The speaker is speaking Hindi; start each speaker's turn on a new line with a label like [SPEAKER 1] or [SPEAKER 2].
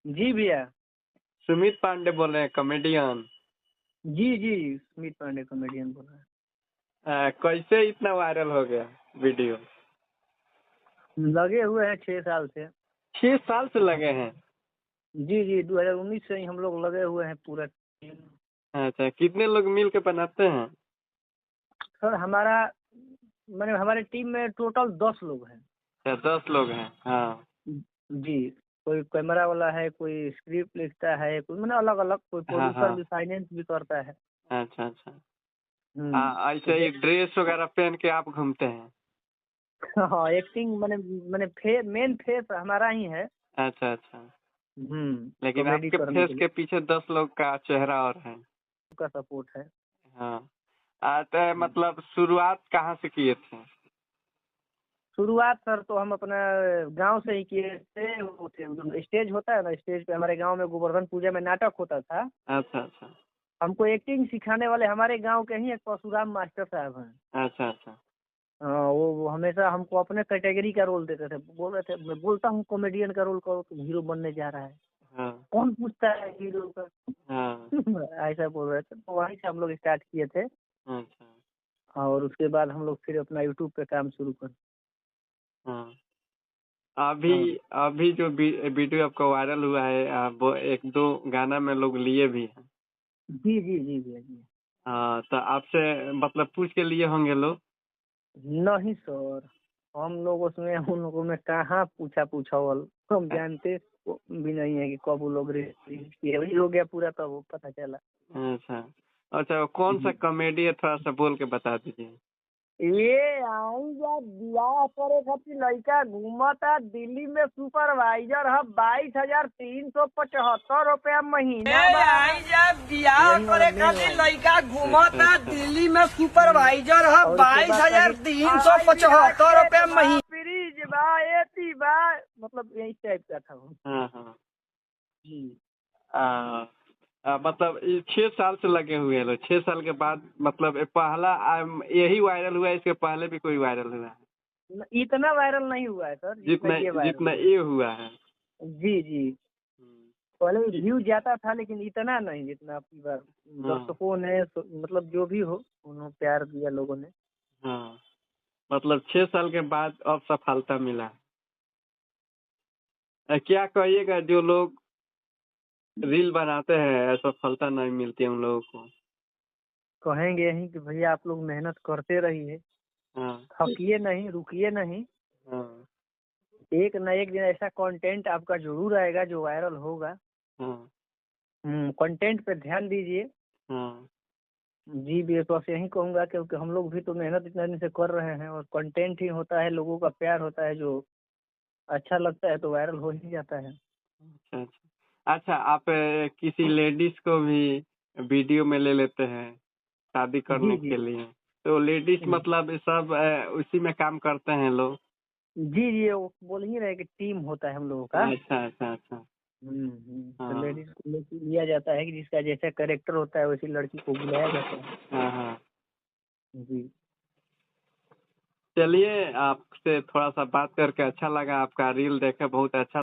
[SPEAKER 1] जी भैया।
[SPEAKER 2] सुमित पांडे बोल रहे हैं, कॉमेडियन।
[SPEAKER 1] जी जी, सुमित पांडे कॉमेडियन बोल रहा है।
[SPEAKER 2] कैसे इतना वायरल हो गया वीडियो?
[SPEAKER 1] लगे हुए हैं 6 साल से।
[SPEAKER 2] 6 साल से लगे हैं?
[SPEAKER 1] जी जी, 2019 से ही हम लोग लगे हुए हैं पूरा टीम।
[SPEAKER 2] अच्छा, कितने लोग मिल के बनाते हैं?
[SPEAKER 1] सर हमारा मैंने हमारे टीम में टोटल 10 लोग हैं।
[SPEAKER 2] अच्छा, 10 लोग हैं। हाँ।
[SPEAKER 1] जी, कोई कैमरा वाला है, कोई स्क्रिप्ट लिखता है, कोई मैंने अलग अलग, कोई
[SPEAKER 2] हाँ
[SPEAKER 1] प्रोड्यूसर
[SPEAKER 2] हाँ।
[SPEAKER 1] भी, फाइनेंस भी करता है।
[SPEAKER 2] अच्छा अच्छा।
[SPEAKER 1] तो
[SPEAKER 2] ऐसे ही ड्रेस वगैरह पहन के आप घूमते हैं?
[SPEAKER 1] हाँ, एक्टिंग मैंने मेन फेस हमारा ही है।
[SPEAKER 2] अच्छा अच्छा। लेकिन
[SPEAKER 1] कॉमेडी
[SPEAKER 2] आपके
[SPEAKER 1] करने
[SPEAKER 2] फेस
[SPEAKER 1] के लिए
[SPEAKER 2] के पीछे 10 लोग का चेहरा और है।
[SPEAKER 1] का सपोर्ट है।
[SPEAKER 2] हाँ। तो मतलब शुरुआत कहाँ से किए थे?
[SPEAKER 1] शुरुआत सर तो हम अपना गांव से ही किए थे। वो स्टेज होता है ना, स्टेज पे हमारे गांव में गोवर्धन पूजा में नाटक होता था।
[SPEAKER 2] अच्छा अच्छा।
[SPEAKER 1] हमको एक्टिंग सिखाने वाले हमारे गांव के ही एक परशुराम मास्टर साहब हैं।
[SPEAKER 2] अच्छा अच्छा।
[SPEAKER 1] हाँ, वो हमेशा हमको अपने कैटेगरी का रोल देते थे। बोल रहे थे, मैं बोलता हूँ कॉमेडियन का रोल करो तो हीरो बनने जा रहा है,
[SPEAKER 2] हाँ
[SPEAKER 1] कौन पूछता है हीरो का।
[SPEAKER 2] हाँ।
[SPEAKER 1] ऐसा बोल रहे थे, तो वहीं से हम लोग स्टार्ट किए थे।
[SPEAKER 2] अच्छा।
[SPEAKER 1] और उसके बाद हम लोग फिर अपना यूट्यूब पे काम शुरू कर।
[SPEAKER 2] हाँ। अभी
[SPEAKER 1] हाँ
[SPEAKER 2] अभी जो वीडियो आपका वायरल हुआ है, वो 1-2 गाना में लोग लिए भी हैं।
[SPEAKER 1] जी जी जी भैया जी।
[SPEAKER 2] हाँ, तो आपसे मतलब पूछ के लिए होंगे लोग?
[SPEAKER 1] नहीं सर, हम लोग उसमें उन लोगों में कहाँ पूछा वाल, हम जानते भी नहीं है कि कब वो लोग रिलीज किए। वही हो गया पूरा, तब वो पता चला।
[SPEAKER 2] अच्छा अच्छा। कौन सा
[SPEAKER 1] जी।
[SPEAKER 2] कॉमेडी है, थोड़ा सा बोल के बता दीजिए।
[SPEAKER 1] ये आई जा बियाह करे खातिर लड़का घूमता दिल्ली में, सुपरवाइजर है, 22,375 महीना
[SPEAKER 3] आई जब बियाह
[SPEAKER 1] यही वाला
[SPEAKER 3] करे
[SPEAKER 1] मेन
[SPEAKER 3] खातिर
[SPEAKER 1] लाइन।
[SPEAKER 3] लड़का घूमता दिल्ली में, सुपरवाइजर है,
[SPEAKER 1] और उसके बाद का
[SPEAKER 3] 22,375 महीने।
[SPEAKER 1] फ्रिज बा, एसी बा, मतलब यही टाइप का था वो।
[SPEAKER 2] हाँ हाँ।
[SPEAKER 1] जी।
[SPEAKER 2] मतलब ये 6 साल से लगे हुए हैं लोग। 6 साल के बाद मतलब ये पहला यही वायरल हुआ है, इसके पहले भी कोई वायरल हुआ है?
[SPEAKER 1] इतना वायरल नहीं हुआ है सर जितना
[SPEAKER 2] जितना
[SPEAKER 1] ये वायरल
[SPEAKER 2] जितना
[SPEAKER 1] हुआ
[SPEAKER 2] ये हुआ है।
[SPEAKER 1] है। जी जी। पहले व्यू जाता था लेकिन इतना नहीं जितना आपकी बार
[SPEAKER 2] हाँ
[SPEAKER 1] दर्शकों ने मतलब जो भी हो उन्होंने प्यार दिया लोगों ने।
[SPEAKER 2] हाँ। मतलब 6 साल के बाद अब सफलता मिला। क्या कहिएगा जो लोग रील बनाते हैं, सफलता नहीं मिलती है उन लोगों को?
[SPEAKER 1] कहेंगे यही कि भैया आप लोग मेहनत करते रहिए,
[SPEAKER 2] हाँ
[SPEAKER 1] थकिए नहीं, रुकिए नहीं।
[SPEAKER 2] हाँ
[SPEAKER 1] एक न एक दिन ऐसा कंटेंट आपका जरूर आएगा जो वायरल होगा।
[SPEAKER 2] हाँ
[SPEAKER 1] कंटेंट पे ध्यान दीजिए।
[SPEAKER 2] हाँ।
[SPEAKER 1] जी भी, तो बस यही कहूँगा क्योंकि हम लोग भी तो मेहनत इतने दिन से कर रहे हैं, और कंटेंट ही होता है, लोगों का प्यार होता है, जो अच्छा लगता है तो वायरल हो ही जाता है।
[SPEAKER 2] अच्छा अच्छा। अच्छा, आप किसी लेडीज को भी वीडियो में ले लेते हैं शादी
[SPEAKER 1] जी
[SPEAKER 2] करने
[SPEAKER 1] जी
[SPEAKER 2] के लिए, तो लेडीज
[SPEAKER 1] जी
[SPEAKER 2] मतलब सब उसी में काम करते हैं लोग?
[SPEAKER 1] जी जी, वो बोल ही रहे कि टीम होता है हम लोगों का।
[SPEAKER 2] अच्छा अच्छा अच्छा।
[SPEAKER 1] तो
[SPEAKER 2] हाँ
[SPEAKER 1] लेडीज को लिया जाता है कि जिसका जैसा कैरेक्टर होता है वैसी लड़की को बुलाया जाता है।
[SPEAKER 2] हाँ हाँ।
[SPEAKER 1] जी।
[SPEAKER 2] चलिए, आपसे थोड़ा सा बात करके अच्छा लगा, आपका रील देखे बहुत अच्छा